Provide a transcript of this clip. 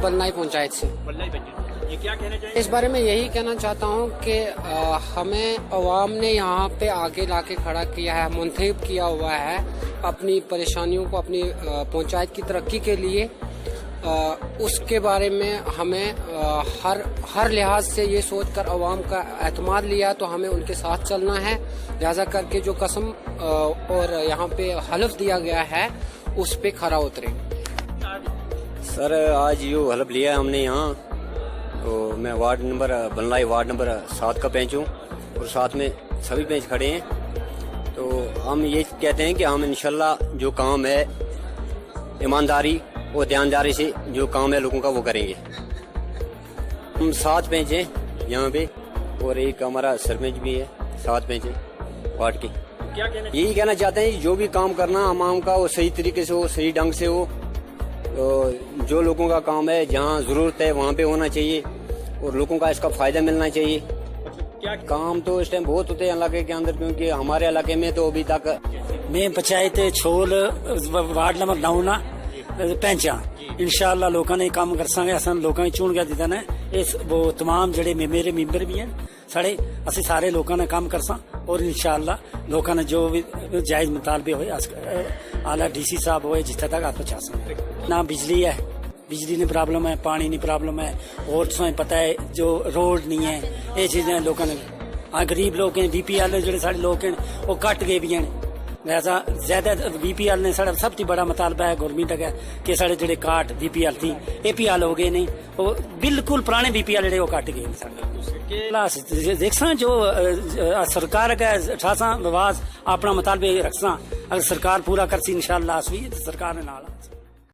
बल्लाई पंचायत से ये क्या कहना चाहिए? इस बारे में यही कहना चाहता हूँ कि हमें अवाम ने यहाँ पे आगे लाके खड़ा किया है, मुंतखब किया हुआ है अपनी परेशानियों को, अपनी पंचायत की तरक्की के लिए। उसके बारे में हमें हर लिहाज से ये सोचकर अवाम का एतमाद लिया तो हमें उनके साथ चलना है। लिहाजा करके जो कसम और यहाँ पे हलफ दिया गया है उस पे खरा उतरेंगे। सर आज यो हलफ लिया है हमने यहाँ, तो मैं बनलाई वार्ड नंबर 7 का पेंच हूँ और साथ में सभी पेंच खड़े हैं। तो हम ये कहते हैं कि हम इंशाल्लाह जो काम है ईमानदारी और ध्यानदारी से जो काम है लोगों का वो करेंगे। हम 7 पेंच हैं यहाँ पे और एक हमारा सरपंच भी है, 7 पेंच हैं वार्ड के। यही कहना चाहते हैं जो भी काम करना आवाम का वो सही तरीके से हो, सही ढंग से हो। तो जो लोगों का काम है जहाँ जरूरत है वहाँ पे होना चाहिए और लोगों का इसका फायदा मिलना चाहिए। क्या काम तो इस टाइम बहुत होते हैं इलाके के अंदर, क्योंकि हमारे इलाके में तो अभी तक मैं पंचायत छोल वार्ड नंबर 9 ना पैंचा इंशाअल्लाह लोगों ने काम कर संगे असन लोगों ने चुन के दिता ने इस वो तमाम जड़े मेरे मेंबर भी हैं साढ़े असि सारे लोगों ने काम कर सा और इंशाअल्लाह लोगों ने जो भी जायज मुतालबे होए आला डीसी साहब होए जिथे तक आप पहुंचा सकें। ना बिजली है, बिजली की प्रॉब्लम है, पानी की प्रॉब्लम है और तुम्हें पता है जो रोड नहीं है, ये चीजें लोगों ने गरीब लोग हैं बीपीएल जो सारे लोग हैं वो कट गए भी हैं। लिहाजा ज्यादा बीपीएल ने साढ़ा सब तो बड़ा मुतालबा है गवर्नमेंट का कि साढ़े जो कार्ड बीपीएल थी एपीएल हो गए नहीं, वो बिल्कुल पुराने बीपीएल जो कट गए। देखसा जो सरकार का ठासा विवाद अपना मुतालबे रखसा, अगर सरकार पूरा करसी इंशाअल्लाह सरकार ने नाल